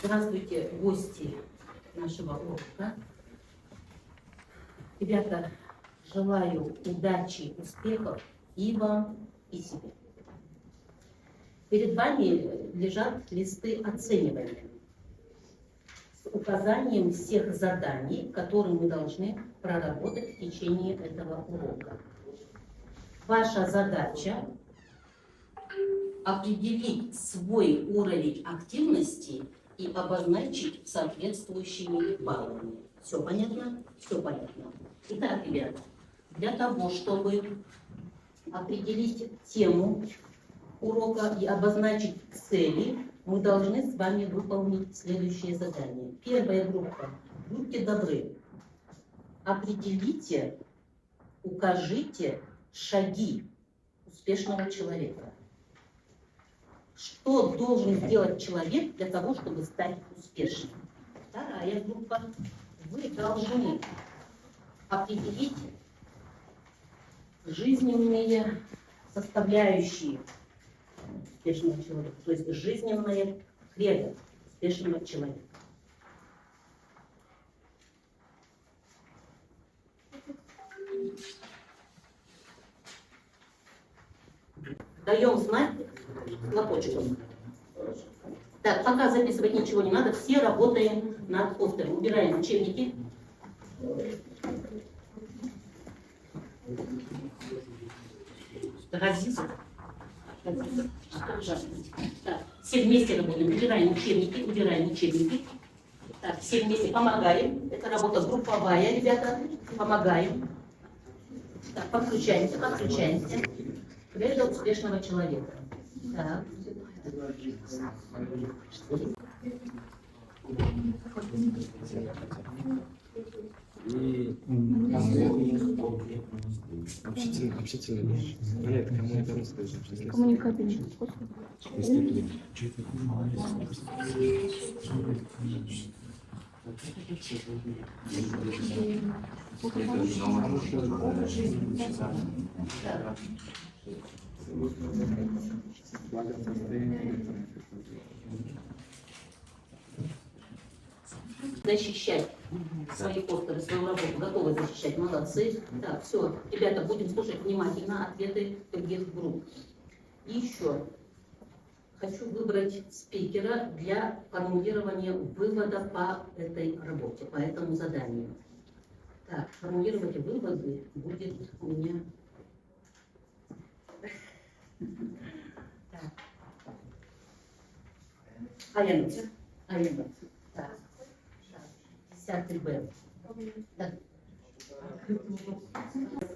Здравствуйте, гости нашего урока. Ребята, желаю удачи, успехов и вам, и себе. Перед вами лежат листы оценивания с указанием всех заданий, которые мы должны проработать в течение этого урока. Ваша задача определить свой уровень активности и обозначить соответствующими баллами. Все понятно? Все понятно. Итак, ребята, для того, чтобы определить тему урока и обозначить цели, мы должны с вами выполнить следующее задание. Первая группа. Будьте добры. Определите, укажите шаги успешного человека. Что должен сделать человек для того, чтобы стать успешным? Вторая группа. Вы должны определить жизненные составляющие успешного человека, то есть жизненное кредо успешного человека. Даем знать лопочком. Так, пока записывать ничего не надо, все работаем над постером. Убираем учебники. Газизов. Так, все вместе работаем. Убираем учебники. Так, все вместе помогаем. Это работа групповая, ребята. Помогаем. Так, подключаемся. Кредо успешного человека. Так. Общительный. Нет, кому это расскажешь? Коммуникабельный. Защищать свои постеры, свою работу, готовы защищать, молодцы. Так, все, ребята, будем слушать внимательно ответы других групп. И еще хочу выбрать спикера для формулирования вывода по этой работе, по этому заданию. Так, формулировать выводы будет у меня... Так. Аянов. Так. 10-Б. Так.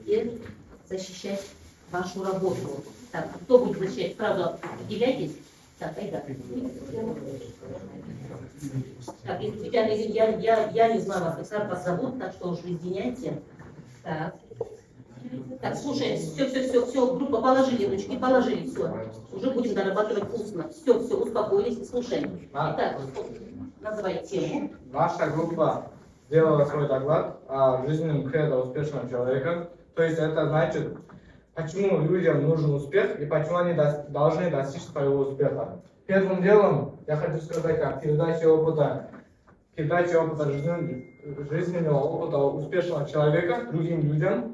И защищать вашу работу. Так, кто будет защищать? Сразу определяйтесь. Так, Айда. Так, я не знаю вас, как вас зовут, так что уж извиняйте. Так. Так, слушай, все, группа положили, ручки положили, все. Уже будем дорабатывать устно. Все, успокоились, слушаем. Итак, называй тему. Наша группа сделала свой доклад о жизненном кредо успешного человека. То есть это значит, почему людям нужен успех и почему они должны достичь своего успеха. Первым делом я хочу сказать о передаче опыта жизненного опыта успешного человека другим людям.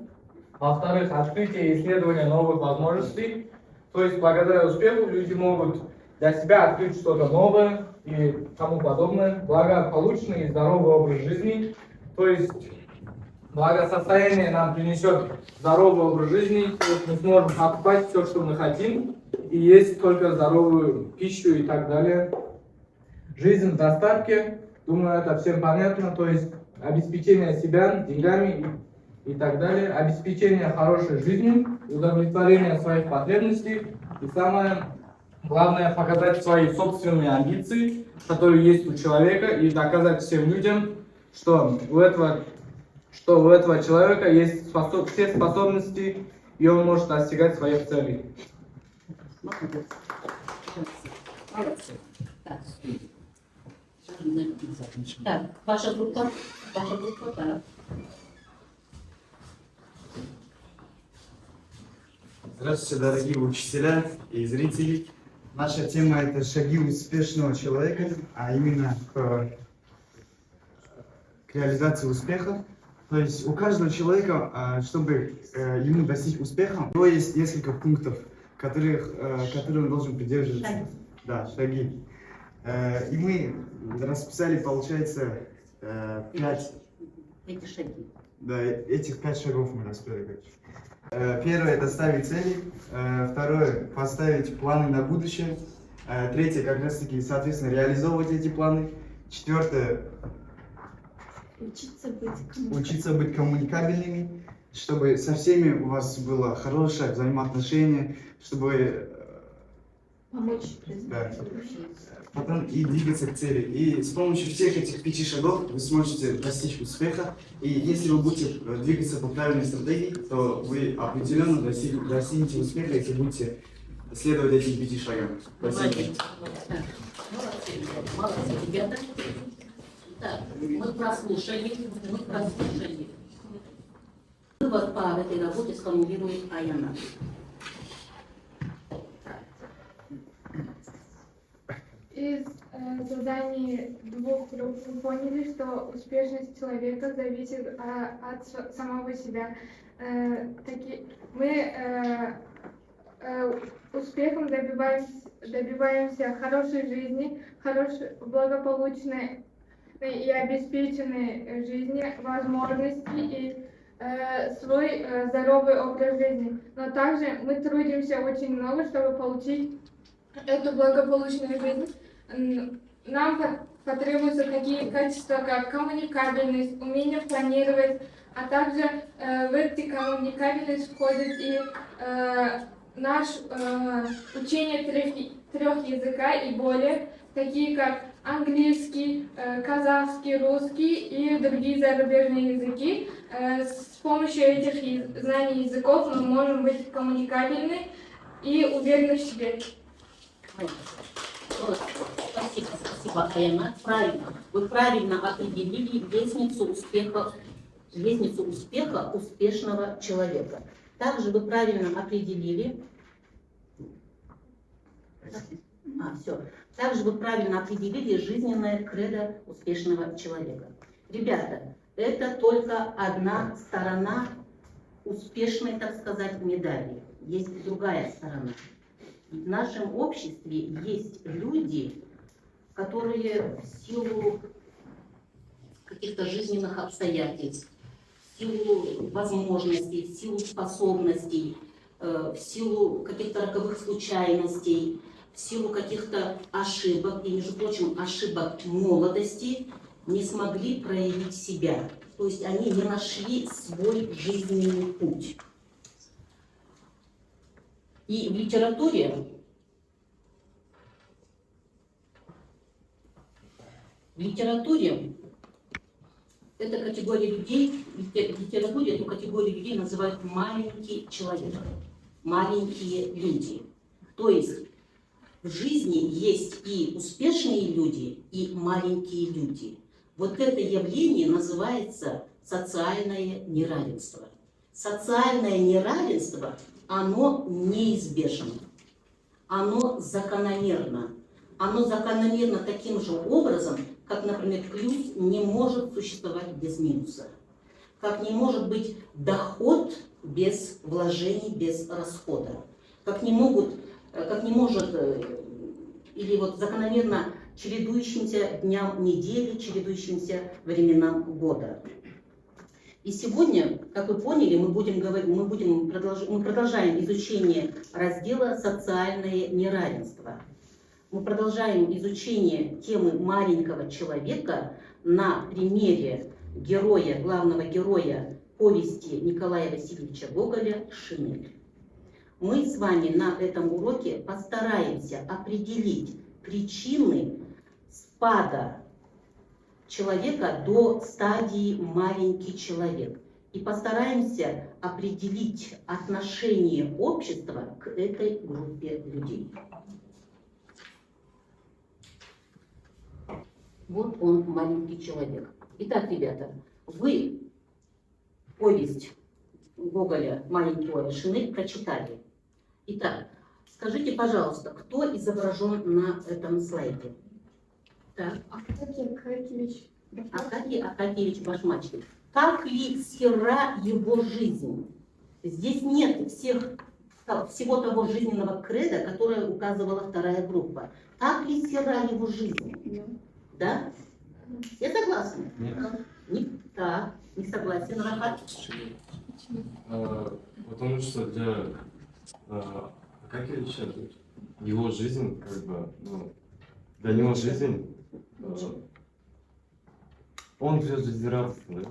Во-вторых, открытие и исследование новых возможностей. То есть благодаря успеху люди могут для себя открыть что-то новое и тому подобное. Благополучный и здоровый образ жизни. То есть благосостояние нам принесет здоровый образ жизни. То есть мы сможем покупать все, что мы хотим. И есть только здоровую пищу и так далее. Жизнь в достатке. Думаю, это всем понятно. То есть обеспечение себя деньгами и так далее, обеспечение хорошей жизнью, удовлетворение своих потребностей и самое главное показать свои собственные амбиции, которые есть у человека, и доказать всем людям, что у этого человека есть все способности, и он может достигать своих целей. Молодцы. Так, ваша группа, так. Здравствуйте, дорогие учителя и зрители. Наша тема это шаги успешного человека, а именно к реализации успеха. То есть у каждого человека, чтобы ему достичь успеха, у него есть несколько пунктов, которые он должен придерживаться. Шаги. Да, шаги. И мы расписали, получается, 5. Эти шаги. Да, этих 5 шагов мы расписали. Короче. Первое это ставить цели, второе поставить планы на будущее, третье как раз таки соответственно реализовывать эти планы, четвертое учиться быть коммуникабельными, чтобы со всеми у вас было хорошее взаимоотношение, чтобы Помочь да, потом и двигаться к цели. И с помощью всех этих 5 шагов вы сможете достичь успеха. И если вы будете двигаться по правильной стратегии, то вы определенно достигнете успеха, если будете следовать этим 5 шагам. Молодец. Молодцы, молодцы, ребята. Так, мы прослушали. Вывод по этой работе сформулирует Аяна. Из заданий двух групп мы поняли, что успешность человека зависит от самого себя. Мы успехом добиваемся хорошей жизни, хорошей, благополучной и обеспеченной жизни, возможностей и свой здоровый образ жизни. Но также мы трудимся очень много, чтобы получить эту благополучную жизнь. Нам потребуются такие качества, как коммуникабельность, умение планировать, а также в эти коммуникабельность входит и наше учение трех языка и более, такие как английский, казахский, русский и другие зарубежные языки. С помощью этих знаний языков мы можем быть коммуникабельны и уверены в себе. Спасибо, Аяна. Правильно. Вы правильно определили лестницу успеха успешного человека. Также вы правильно определили. Также вы правильно определили жизненное кредо успешного человека. Ребята, это только одна сторона успешной, так сказать, медали. Есть другая сторона. В нашем обществе есть люди, которые в силу каких-то жизненных обстоятельств, в силу возможностей, в силу способностей, в силу каких-то роковых случайностей, в силу каких-то ошибок, и, между прочим, ошибок молодости, не смогли проявить себя. То есть они не нашли свой жизненный путь. И в литературе эта категория людей, в литературе эту категорию людей называют маленький человек, маленькие люди. То есть в жизни есть и успешные люди, и маленькие люди. Вот это явление называется социальное неравенство. Социальное неравенство, оно неизбежно, оно закономерно. Оно закономерно таким же образом, как, например, плюс не может существовать без минуса. Как не может быть доход без вложений, без расхода. Как не может, или вот закономерно чередующимся дням недели, чередующимся временам года. И сегодня, как вы поняли, мы продолжаем изучение раздела «Социальное неравенство». Мы продолжаем изучение темы маленького человека на примере главного героя повести Николая Васильевича Гоголя «Шинель». Мы с вами на этом уроке постараемся определить причины спада человека до стадии маленький человек. И постараемся определить отношение общества к этой группе людей. Вот он, маленький человек. Итак, ребята, вы повесть Гоголя «Маленький Шинель» прочитали. Итак, Скажите, пожалуйста, кто изображен на этом слайде? Так, Акакий Акакевич. Акакий Акакевич Башмачкин. Как ли сера его жизнь? Здесь нет всего того жизненного кредо, которое указывала вторая группа. Так ли сера его жизнь? Да? Все согласны? Нет. Так, не согласен, Рахат. Потому что для Акакевича его жизнь, как бы, ну, для него жизнь, он живет жизнерадостно, да?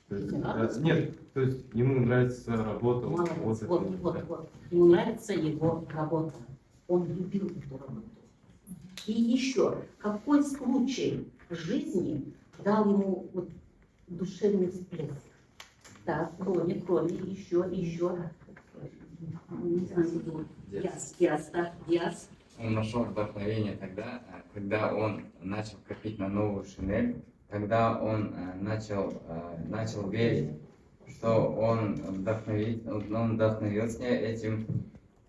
То есть, Жизнерадостно? нет, то есть ему нравится работа. Молодец, вот это. вот. Ему нравится его работа. Он любил эту работу. И еще, какой случай в жизни дал ему вот душевный всплеск? Так, кроме, еще. Не знаю, Диас. Он нашел вдохновение тогда, когда он начал копить на новую шинель, когда он начал верить, что он вдохновился этим,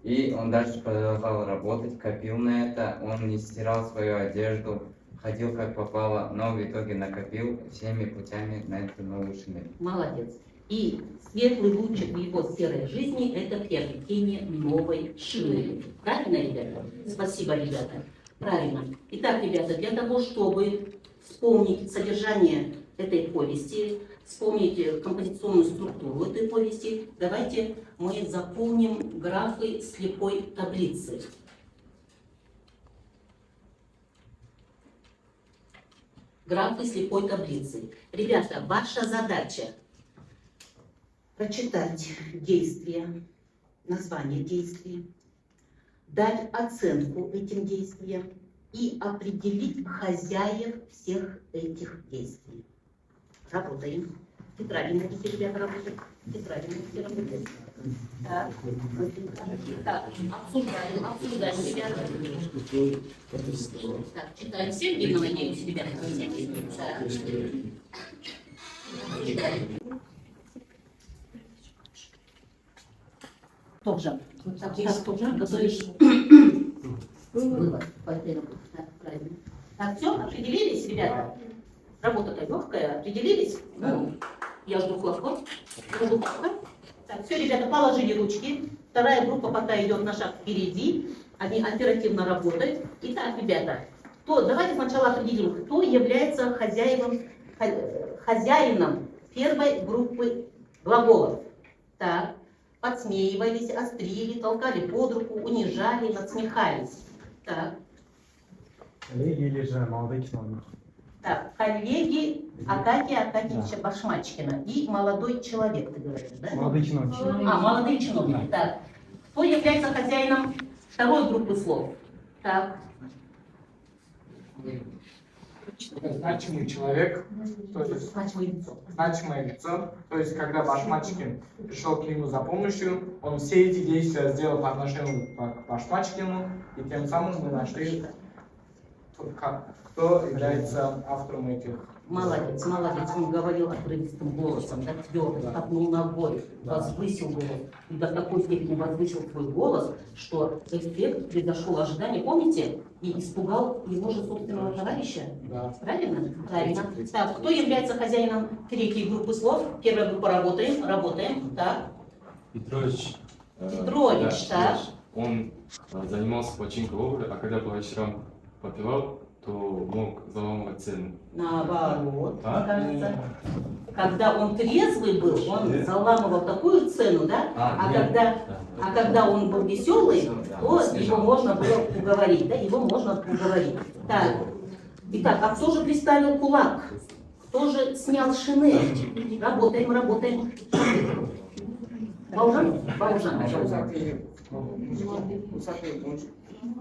и он дальше продолжал работать, копил на это, он не стирал свою одежду, ходил как попало, но в итоге накопил всеми путями на эту новую шинель. Молодец. И светлый лучик в его серой жизни – это приобретение новой шинели. Правильно, ребята? Спасибо, ребята. Правильно. Итак, ребята, для того, чтобы вспомнить содержание этой повести, вспомнить композиционную структуру этой повести, давайте мы заполним графы слепой таблицы. Графы слепой таблицы. Ребята, ваша задача прочитать действия, название действий, дать оценку этим действиям и определить хозяев всех этих действий. Работаем. Тетради можете, ребята, работать. Тетради можете работать. Так, обсуждаем, ребята. Так, читаем всем видно, надеюсь, ребята. Так. Тоже. Так, тоже готовишь. Было по этой работе. Так, правильно. Так, все, определились, ребята? Работа-то легкая, определились? Ну, я жду хлопков. Так, все, ребята, положили ручки. Вторая группа пока идет на шаг впереди. Они оперативно работают. Итак, ребята, давайте сначала определим, кто является хозяином первой группы глаголов. Так, подсмеивались, острили, толкали под руку, унижали, надсмехались. Так. Коллеги или же молодые чиновники? Так, коллеги Акакия Акакевича Башмачкина и молодой человек, ты говоришь, да? Молодые чиновники. Молодые чиновники, так. Кто является хозяином второй группы слов? Так. Значимый человек, то есть Значимое лицо. значимое лицо, то есть когда Башмачкин пришел к нему за помощью, он все эти действия сделал по отношению к Башмачкину, и тем самым мы нашли, кто является автором этих. Молодец, молодец. Он говорил отрывистым голосом, да, твердо, копнул ногой, возвысил голос. И до такой степени возвысил свой голос, что эффект превзошел ожидания. Помните? И испугал его же собственного товарища. Да. Правильно? Правильно. Так, кто является хозяином третьей группы слов? Первая группа работаем. Так. Петрович. Петрович, так. Он занимался починкой обуви, а когда по вечерам попивал, то мог заламывать цены. Наоборот, А? кажется. Когда он трезвый был, он заламывал такую цену, да? А когда он был веселый, то его можно было уговорить, да? Его можно уговорить. Так. Итак, а кто же приставил кулак? Кто же снял шинель? Работаем. Баужан?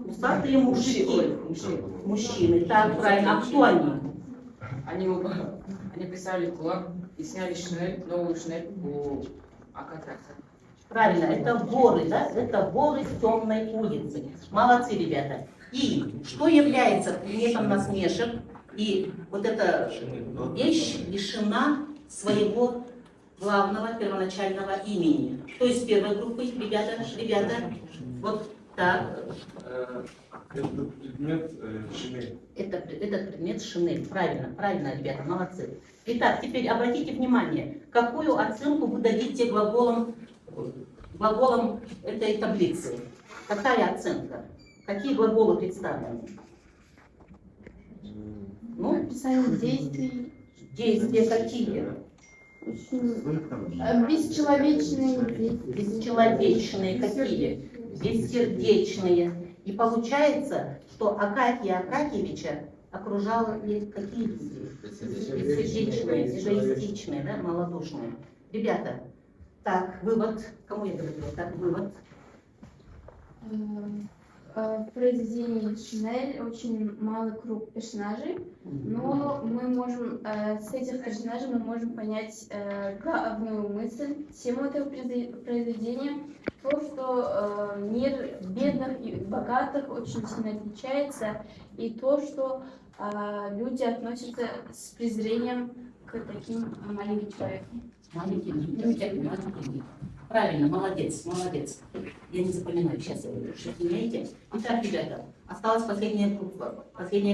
Усатые мужики. Мужчины. Так, правильно. А кто они? Они представили кулак и сняли шинель, новую шинель у Акатакса. Правильно, это воры, да? Это воры с темной улицы. Молодцы, ребята. И что является предметом насмешек? И вот эта вещь лишена своего главного первоначального имени. Кто из первой группы, ребята? Вот Так, Это предмет жены. этот предмет Шинель. Правильно, правильно, ребята, молодцы. Итак, теперь обратите внимание, какую оценку вы дадите глаголам этой таблицы? Какая оценка? Какие глаголы представлены? Ну, Описание действий. действия какие? Бесчеловечные действия. Бесчеловечные какие? Бессердечные. И получается, что Акакия Акакиевича окружало какие люди? Бессердечные, эгоистичные, да, малодушные. Ребята, так, вывод. Кому я говорила? Так, вывод. В произведении Шинель очень малый круг персонажей, но мы можем с этих персонажей мы можем понять главную мысль, тему этого произведения, то, что мир бедных и богатых очень сильно отличается, и то, что люди относятся с презрением к таким маленьким человекам. Маленький маленький. Правильно, молодец, молодец. Я не запоминаю, сейчас я буду, что извиняйте. Итак, ребята, осталась последняя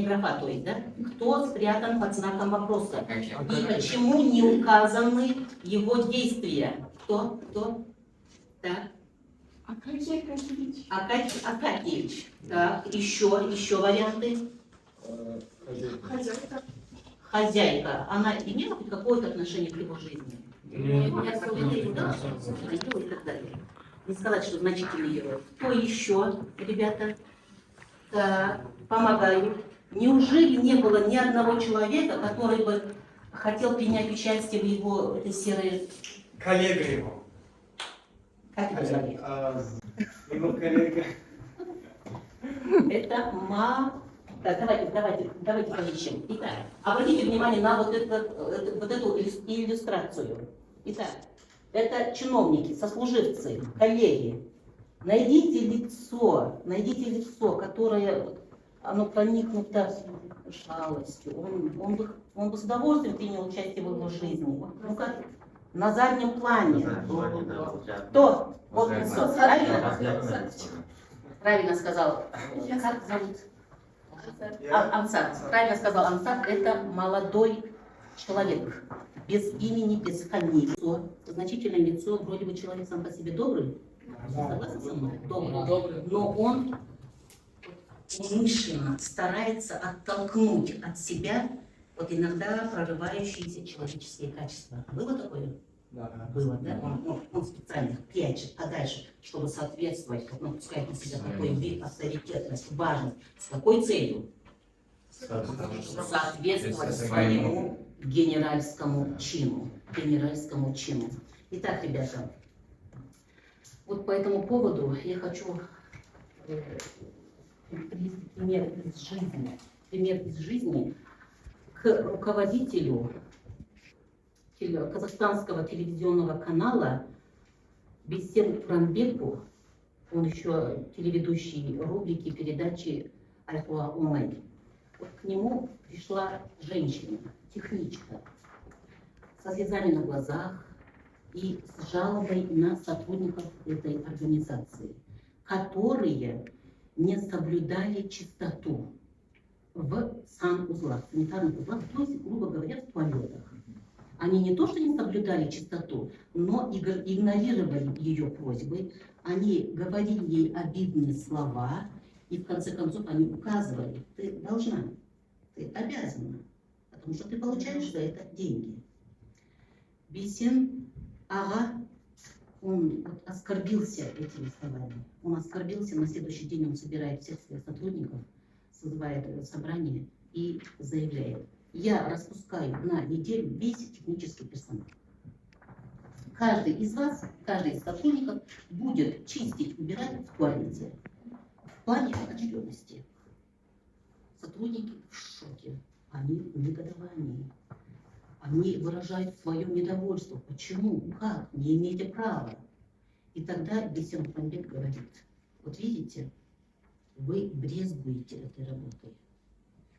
графа, то есть, да? Кто спрятан под знаком вопроса? И почему не указаны его действия? Кто? Кто? Так. Акакий Акакиевич. Акакиевич. Так, еще варианты. Хозяйка. Хозяйка. Она имела хоть какое-то отношение к его жизни? Я сказала, да, и так далее. Не сказать, что значительный герой. Кто еще, ребята? Так, помогаю. Неужели не было ни одного человека, который бы хотел принять участие в его этой серой... Коллега его. Как это зовут? Его коллега. Это Так, давайте поищем. Итак, обратите внимание на вот эту иллюстрацию. Итак, это чиновники, сослуживцы, коллеги. Найдите лицо, которое оно проникнуто жалостью. Он бы с удовольствием принял участие в его жизни. Ну как? На заднем плане. Кто? Вот лицо. Правильно? Правильно сказал. Как зовут? Ансат. Правильно сказал Ансат. Это молодой человек. Без имени, без фамилии. Значительное лицо. Вроде бы человек сам по себе добрый. Согласны со мной? Добрый. Но он умышленно старается оттолкнуть от себя вот иногда прорывающиеся человеческие качества. Было такое? Да. Было, да? Он специально их прячет подальше, чтобы соответствовать, как напускает на себя такой вид, авторитетность, важность. С какой целью? Соответствовать своему генеральскому чину. Итак, ребята, вот по этому поводу я хочу привести пример из жизни к руководителю казахстанского телевизионного канала Бисен Куранбеку. Он еще телеведущий рубрики передачи Альхуа Умэй. Вот к нему пришла женщина, техничка, со слезами на глазах и с жалобой на сотрудников этой организации, которые не соблюдали чистоту в санузлах, санитарных узлах, то есть, грубо говоря, в туалетах. Они не то, что не соблюдали чистоту, но игнорировали ее просьбы, они говорили ей обидные слова, и в конце концов они указывали: ты должна, ты обязана, потому что ты получаешь за это деньги. Бисен Ага, он оскорбился этими словами. Он оскорбился, на следующий день он собирает всех своих сотрудников, созывает собрание и заявляет: я распускаю на неделю весь технический персонал. Каждый из вас, каждый из сотрудников будет чистить, убирать в туалете. В плане очередности. Сотрудники в шоке. Они в негодовании. Они выражают свое недовольство. Почему? Как? Не имеете права. И тогда Бисен Куранбек говорит: вот видите, вы брезгуете этой работой.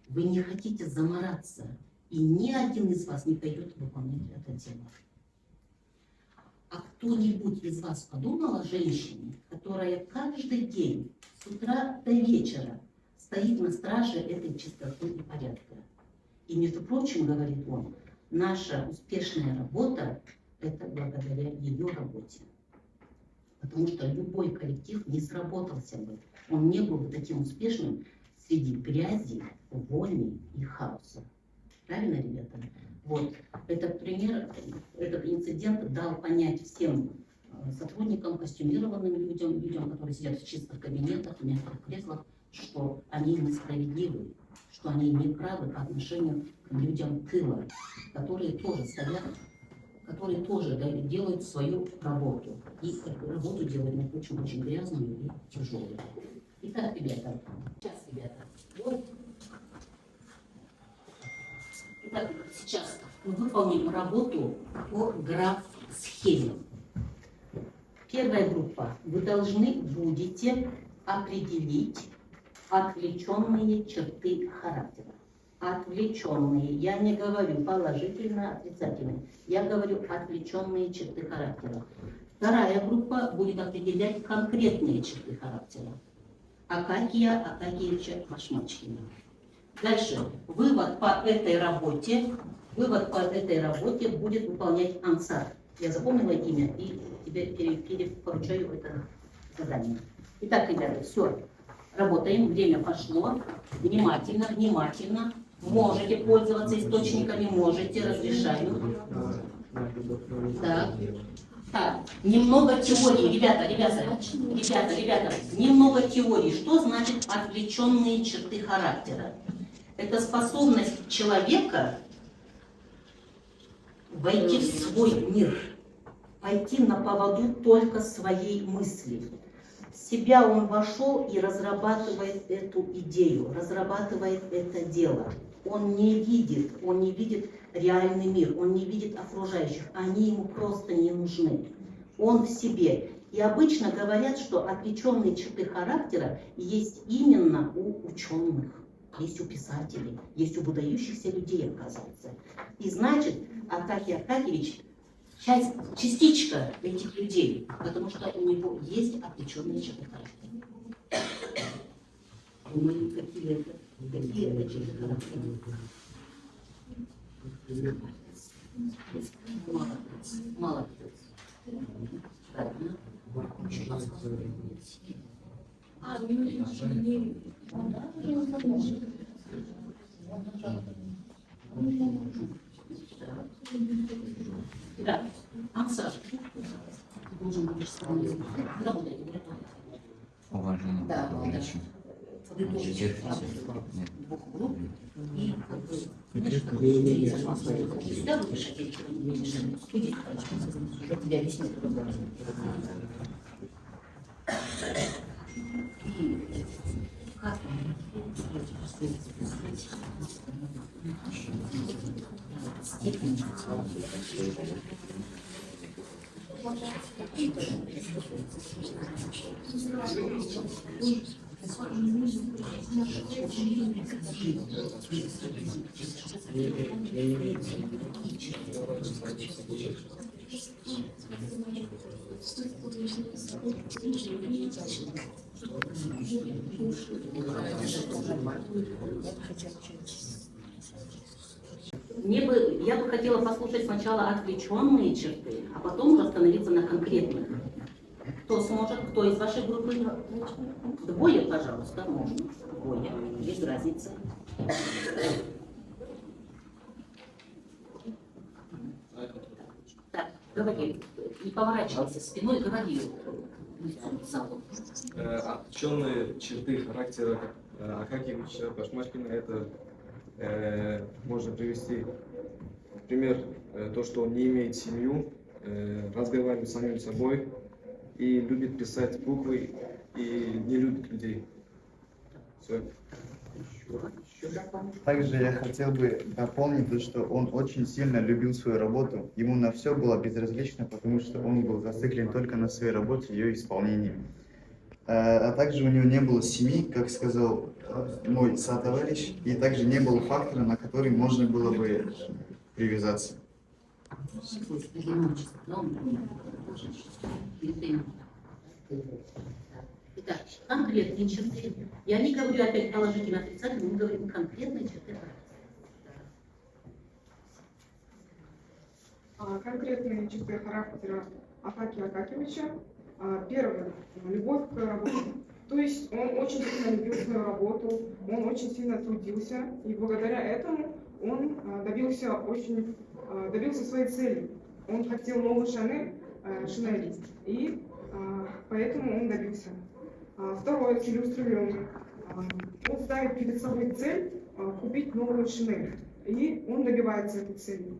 Вы не хотите замораться, и ни один из вас не пойдет выполнять это дело. А кто-нибудь из вас подумал о женщине, которая каждый день с утра до вечера стоит на страже этой чистоты и порядка? И, между прочим, говорит он, наша успешная работа – это благодаря ее работе. Потому что любой коллектив не сработался бы. Он не был бы таким успешным среди грязи, вони и хаоса. Правильно, ребята? Вот. Этот пример, этот инцидент дал понять всем сотрудникам, костюмированным людям, людям, которые сидят в чистых кабинетах, в мягких креслах, что они несправедливы, что они неправы по отношению к людям тыла, которые тоже стоят, которые тоже делают свою работу. И работу делают, между прочим, очень грязную и тяжелую. Итак, ребята, сейчас, ребята, вот. Итак, сейчас мы выполним работу по граф-схеме. Первая группа. Вы должны будете определить отвлеченные черты характера. Отвлеченные. Я не говорю положительно, отрицательно. Я говорю отвлеченные черты характера. Вторая группа будет определять конкретные черты характера. Акакия Акакиевича Башмачкина. Дальше. Вывод по этой работе будет выполнять Ансар. Я запомнила имя и тебе перепоручаю это задание. Итак, ребята, все. Работаем. Время пошло. Внимательно, внимательно. Можете пользоваться источниками, можете, разрешаю. Так, немного теории, ребята, немного теории. Что значит отвлеченные черты характера? Это способность человека войти в свой мир, пойти на поводу только своей мысли. В себя он вошел и разрабатывает эту идею, разрабатывает это дело. Он не видит реальный мир, он не видит окружающих, они ему просто не нужны. Он в себе. И обычно говорят, что отвлеченные черты характера есть именно у ученых, есть у писателей, есть у выдающихся людей, оказывается. И значит, Акакий Акакиевич частичка этих людей, потому что у него есть отвлеченные черты характера. Думаю, какие это черты характера? Молодец. Правильно. Да, Ансар, ты должен будешь исполнять. Уважение. Да, да. Вы тоже Нет. двух групп и всегда будешь хотеть, что не видишь, судить, я тебе объясню, что это. И как степень я бы хотела послушать сначала отвлеченные черты, а потом уже остановиться на конкретных. Кто сможет? Кто из вашей группы? Двое, пожалуйста, можно. Двое, без разницы. Так, говори. Не поворачивайся спиной, говори. Отвлеченные черты характера Акакиевича Башмачкина, это можно привести пример, то, что он не имеет семью, разговаривает с самим собой и любит писать буквы и не любит людей. Все. Также я хотел бы дополнить то, что он очень сильно любил свою работу. Ему на все было безразлично, потому что он был зациклен только на своей работе, ее исполнении. А также у него не было семьи, как сказал мой сотоварищ, и также не было фактора, на который можно было бы привязаться. одиночество, да, Итак, конкретные черты. Я не говорю опять положительно, отрицательно, мы говорим конкретные черты характера. Конкретные черты характера Акакия Акакевича. Первое – любовь к работе. То есть он очень сильно любил свою работу, он очень сильно трудился, и благодаря этому он добился своей цели. Он хотел новую Шинель, и поэтому он добился. Второе – целеустремленный. Он ставит перед собой цель купить новую Шинель, и он добивается этой цели.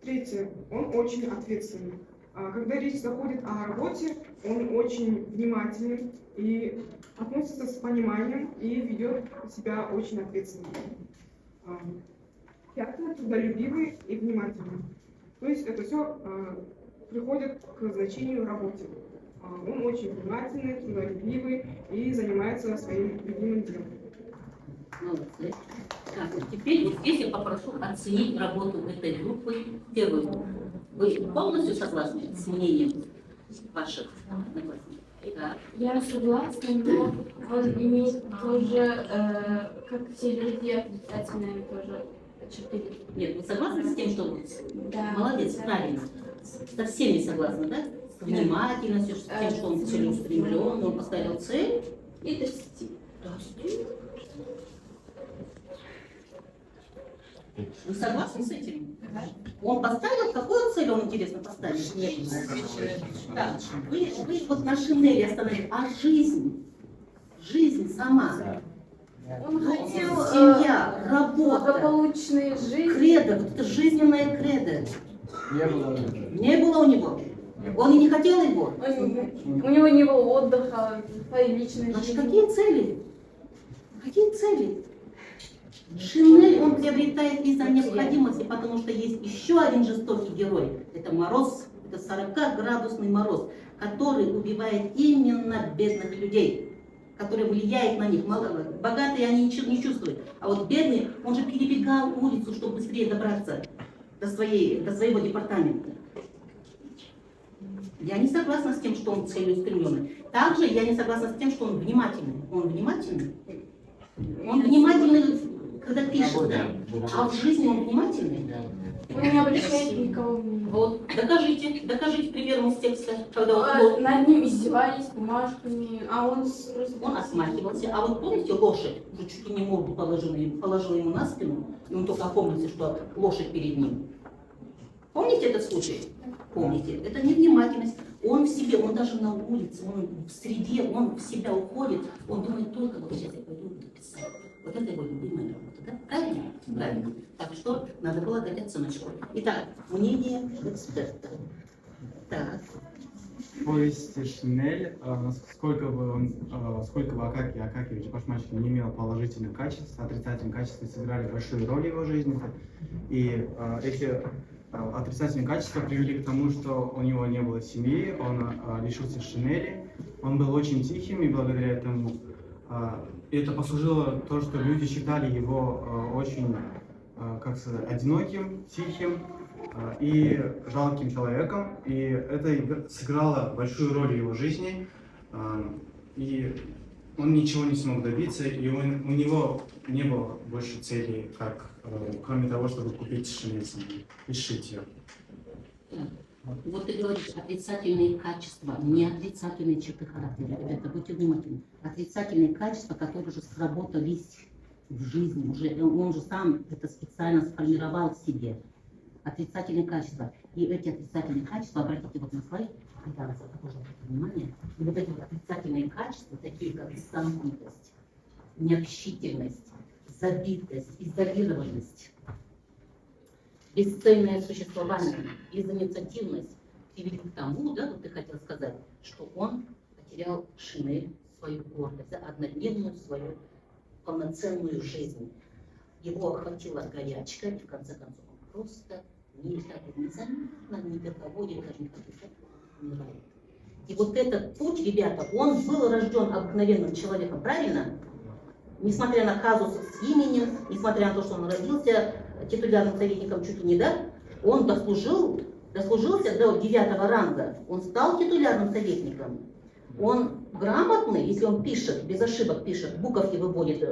Третье – он очень ответственный. Когда речь заходит о работе, он очень внимательный и относится с пониманием и ведет себя очень ответственно. Пятое – трудолюбивый и внимательный. То есть это все приходит к значению работы. Он очень внимательный, трудолюбивый и занимается своим любимым делом. Молодцы. Так, вот теперь вот здесь я попрошу оценить работу этой группы. Первую группу. Вы полностью согласны с мнением ваших одноклассников? Да. Я согласна, но он имеет тоже, как все люди, отрицательные тоже черты. Нет, вы согласны с тем, что Да. молодец, правильно. Со всеми согласны, да? С внимательностью, с тем, что он целеустремлен, он поставил цель. И достиг. Вы согласны с этим? Он поставил, какую цель он, интересно, поставил? Так, вы вот на Шинели остановились, а жизнь сама. Он хотел Семья, работа, благополучной жизни. кредо, вот это жизненное кредо. Не было у него. Он и не хотел его. У него не было отдыха, своей личной Значит, жизни. какие цели? Какие цели? Шинель он приобретает из-за необходимости, потому что есть еще один жестокий герой. Это мороз, это 40-градусный мороз, который убивает именно бедных людей, который влияет на них. Богатые они ничего не чувствуют, а вот бедные, он же перебегал улицу, чтобы быстрее добраться до своего департамента. Я не согласна с тем, что он целеустремленный. Также я не согласна с тем, что он внимательный. Он внимательный? Он внимательный, когда пишет, да? А в жизни он внимательный? Он не обращает никого внимания. Вот, докажите примером из текста, когда он Над ним издевались бумажками, а он он отмахивался. А вот помните, лошадь уже чуть ли не морду положила ему на спину, и он только опомнился, что лошадь перед ним. Помните этот случай? Помните? Это невнимательность. Он в себе, он даже на улице, он в среде, он в себя уходит, он думает только, вот сейчас я пойду написать. Вот это его любимая работа, да? Правильно? Правильно. Так что надо было дать оценочку. Итак, мнение эксперта. Так. В повести Шинель, сколько бы Акакий Акакевич Башмачкин не имел положительных качеств, отрицательные качества сыграли большую роль в его жизни. И эти отрицательные качества привели к тому, что у него не было семьи, он лишился Шинели, он был очень тихим, и благодаря этому это послужило то, что люди считали его очень, как сказать, одиноким, тихим и жалким человеком, и это сыграло большую роль в его жизни, и он ничего не смог добиться, и у него не было больше целей, кроме того, чтобы купить Шинель и сшить ее. Вот ты говоришь отрицательные качества, не отрицательные черты характера. Ребята, будьте внимательны. Отрицательные качества, которые уже сработались в жизни, он же сам это специально сформировал в себе. Отрицательные качества. И эти отрицательные качества, обратите вот на слайд, тоже обратите внимание, и вот эти вот отрицательные качества, такие как замкнутость, необщительность, забитость, изолированность, бесцельное существование, безинициативность привели к тому, да, вот ты хотел сказать, что он потерял Шинель, свою гордость, да, однодневную свою полноценную жизнь. Его охватила горячка, и в конце концов он просто незаметно, ни для кого, ни даже не умирает. И вот этот путь, ребята, он был рожден обыкновенным человеком, правильно? Несмотря на казус с именем, несмотря на то, что он родился титулярным советником чуть ли не, да? Он дослужился до 9-го ранга, он стал титулярным советником. Он грамотный, если он пишет, без ошибок пишет, буковки выводит,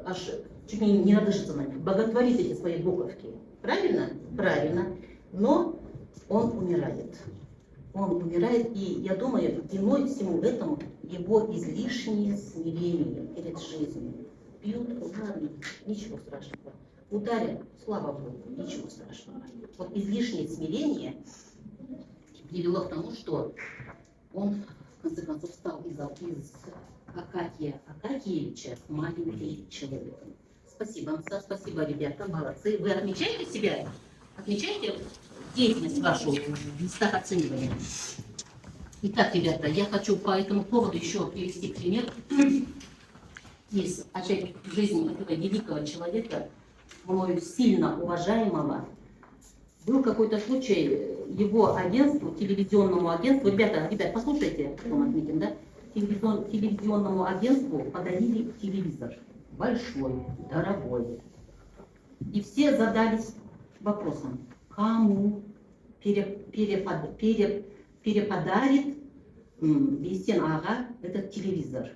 аж чуть не надышится на них, боготворит эти свои буковки. Правильно? Правильно. Но он умирает. Он умирает, и я думаю, виной всему этому его излишнее смирение перед жизнью. Пьют, ладно, ничего страшного. Ударят, слава Богу, ничего страшного. Вот излишнее смирение привело к тому, что он, в конце концов, стал из Акакия Акакиевича маленьким человеком. Спасибо, Ансар, спасибо, ребята, молодцы. Вы отмечаете себя? Отмечаете деятельность вашу в местах оценивания? Итак, ребята, я хочу по этому поводу еще привести пример из, опять, жизни этого великого человека, мною сильно уважаемого. Был какой-то случай, его агентству, телевизионному агентству, ребята, послушайте, потом отметим, да? Телевизионному агентству подарили телевизор. Большой, дорогой. И все задались вопросом, кому переподарит Бейсен Ага этот телевизор.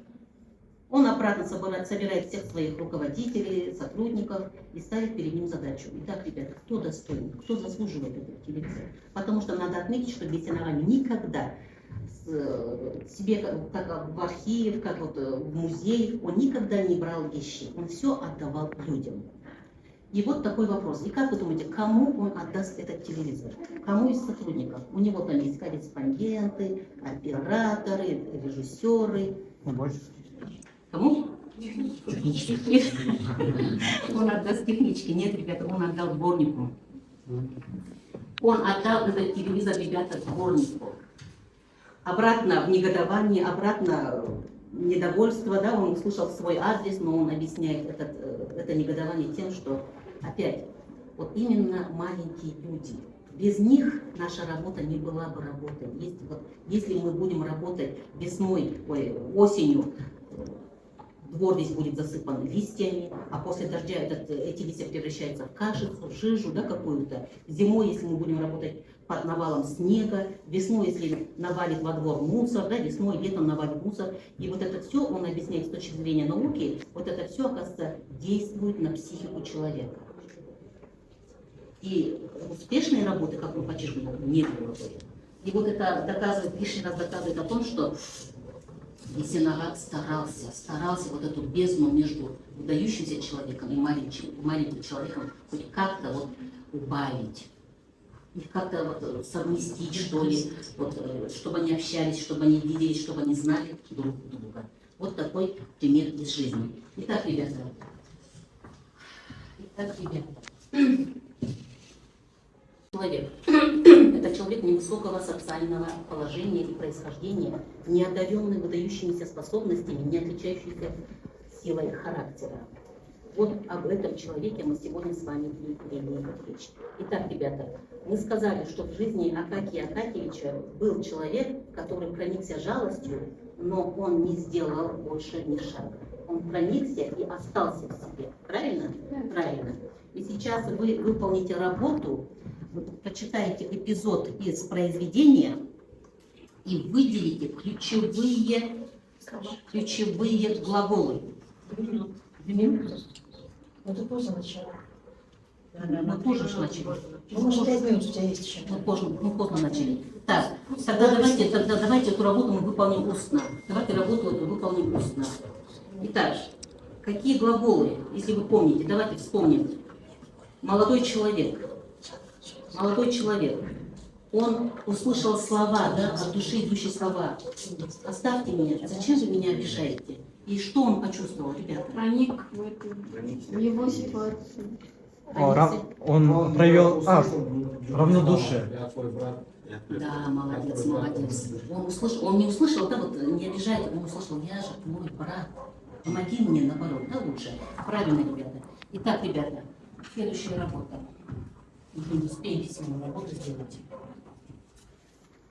Он обратно собирает всех своих руководителей, сотрудников и ставит перед ним задачу. Итак, ребята, кто достоин, кто заслуживает этого телевизора? Потому что надо отметить, что Бейсен Ага никогда себе, как в архив, как вот в музей, он никогда не брал вещи, он все отдавал людям. И вот такой вопрос. И как вы думаете, кому он отдаст этот телевизор? Кому из сотрудников? У него там есть корреспонденты, операторы, режиссеры. Кому? Технички. Он отдаст техничке. Нет, ребята, он отдал дворнику. Он отдал этот телевизор, ребята, дворнику. Обратно в негодование, обратно в недовольство, да, он услышал свой адрес, но он объясняет это негодование тем, что опять, вот именно маленькие люди, без них наша работа не была бы работой. Если мы будем работать весной, осенью, двор весь будет засыпан листьями, а после дождя эти листья превращаются в кашицу, в жижу, да, какую-то. Зимой, если мы будем работать под навалом снега, весной, если навалит во двор мусор, да, весной, летом навалит мусор. И вот это все, он объясняет с точки зрения науки, вот это все, оказывается, действует на психику человека. И успешной работы, как мы подчеркнули, не было бы. И вот это доказывает, лишний раз доказывает о том, что Бейсен Ага старался вот эту бездну между выдающимся человеком и маленьким человеком хоть как-то вот убавить. Их как-то вот совместить, что ли, вот, чтобы они общались, чтобы они виделись, чтобы они знали друг друга. Вот такой пример из жизни. Итак, ребята. Человек. Это человек невысокого социального положения и происхождения, не одаренный выдающимися способностями, не отличающийся силой характера. Вот об этом человеке мы сегодня с вами и имеем речь. Итак, ребята, мы сказали, что в жизни Акакия Акакиевича был человек, который проникся жалостью, но он не сделал больше ни шага. Он проникся и остался в себе. Правильно? Да. Правильно. И сейчас вы выполните работу, вы прочитаете эпизод из произведения и выделите ключевые глаголы. 2 минуты. Это поздно начало. Мы позже начали. Может, 5 минут у тебя есть еще. Мы поздно начали. Так, тогда давайте эту работу мы выполним устно. Давайте работу эту выполним устно. Итак, какие глаголы, если вы помните, давайте вспомним. Молодой человек. Он услышал слова, да, от души идущие слова. Оставьте меня, зачем вы меня обижаете? И что он почувствовал, ребята? Проник в его ситуацию. Он проявил равнодушие. Да, молодец. Он не услышал, да, вот не обижает, он услышал, я же твой брат. Помоги мне, наоборот, да, лучше. Правильно, ребята. Итак, ребята, следующая работа. Мы не успеем письменную работу сделать.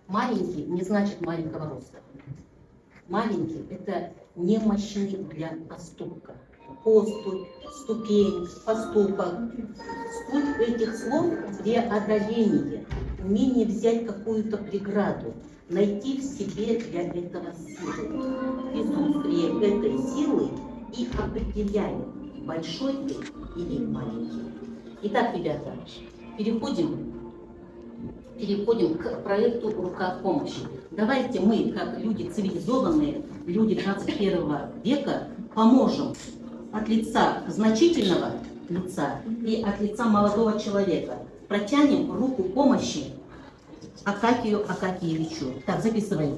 Маленький не значит маленького роста. Маленький – это не мощный для поступка. поступь, ступень, поступок. Суть этих слов – преодоление, умение взять какую-то преграду, найти в себе для этого силы. Присутствие этой силы и определяет, большой ты или маленький. Итак, ребята, переходим к проекту «Рука помощи». Давайте мы, как люди цивилизованные, люди 21 века, поможем от лица значительного лица и от лица молодого человека. Протянем руку помощи Акакию Акакиевичу. Так, записываем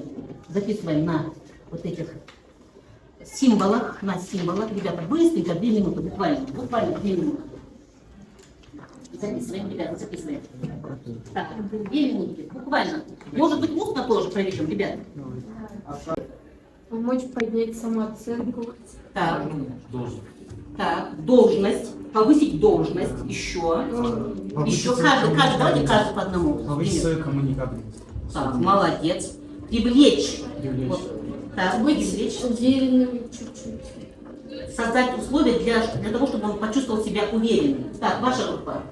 на вот этих символах, Ребята, быстренько, 2 минуты, буквально 2 минуты. Записываем, ребята, записываем. Так, 2 минутки, буквально. Может быть, устно тоже проведем, ребята. Помочь поднять самооценку. Так, должность, повысить должность, еще каждый по одному. Повысить свою коммуникабельность. Так, молодец. Привлечь. Вот, так, привлечь. Уверенным чуть-чуть. Создать условия для того, чтобы он почувствовал себя уверенным. Так, ваша группа.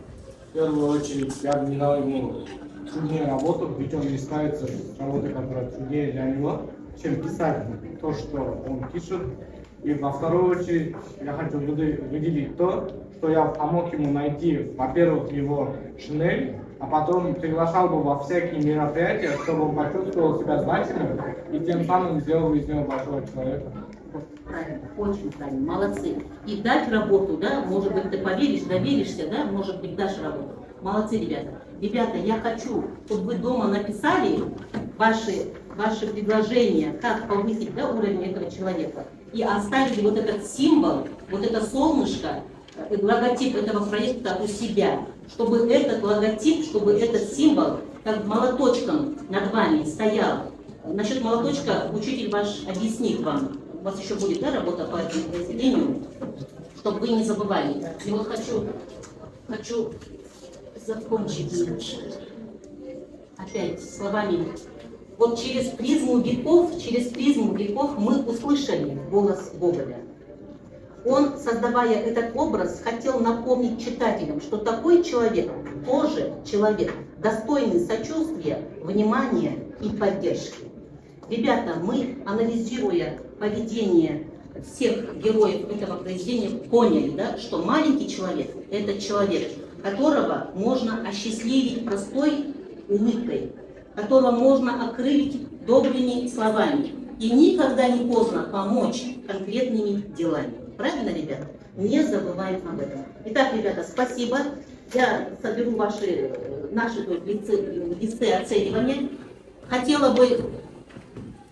В первую очередь я бы не дал ему труднее работу, ведь он не справится с работой, которая труднее для него, чем писать то, что он пишет. И во вторую очередь я хочу выделить то, что я помог ему найти, во-первых, его шинель, а потом приглашал бы во всякие мероприятия, чтобы он почувствовал себя значимым и тем самым сделал из него большого человека. Правильно, очень правильно, молодцы. И дать работу, да, может быть, ты поверишь, доверишься, да, может быть, дашь работу. Молодцы, ребята. Ребята, я хочу, чтобы вы дома написали ваши предложения, как повысить, да, уровень этого человека, и оставили вот этот символ, вот это солнышко, логотип этого проекта у себя, чтобы этот логотип, чтобы этот символ, как молоточком над вами стоял. Насчет молоточка учитель ваш объяснит вам. У вас еще будет, да, работа по этому произведению, чтобы вы не забывали. И вот хочу закончить опять словами. Вот через призму веков мы услышали голос Гоголя. Он, создавая этот образ, хотел напомнить читателям, что такой человек тоже человек, достойный сочувствия, внимания и поддержки. Ребята, мы, анализируя поведение всех героев этого произведения, поняли, да, что маленький человек – это человек, которого можно осчастливить простой улыбкой, которого можно окрылить добрыми словами. И никогда не поздно помочь конкретными делами. Правильно, ребята? Не забываем об этом. Итак, ребята, спасибо. Я соберу наши листы оценивания. Хотела бы...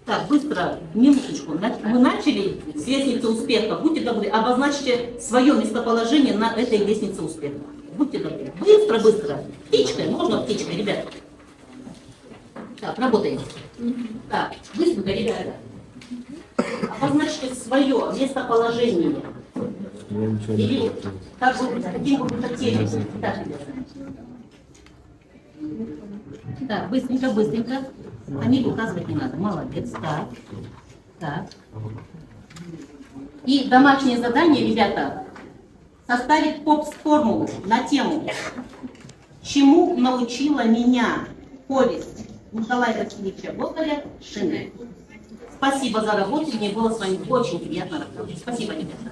Так, быстро, минуточку. Мы начали с лестницы успеха. Будьте добры, обозначьте свое местоположение на этой лестнице успеха. Будьте добры. Быстро. Птичкой, можно птичкой, ребята. Так, работаем. Так, быстренько, ребята. Обозначьте свое местоположение. Или каким бы вы хотели. Так, ребята. Так, быстренько. Фамилию указывать не надо. Молодец. Так. И домашнее задание, ребята, составить формулу на тему «Чему научила меня повесть Николая Васильевича Гоголя «Шинель». Спасибо за работу. Мне было с вами очень приятно работать. Спасибо, ребята.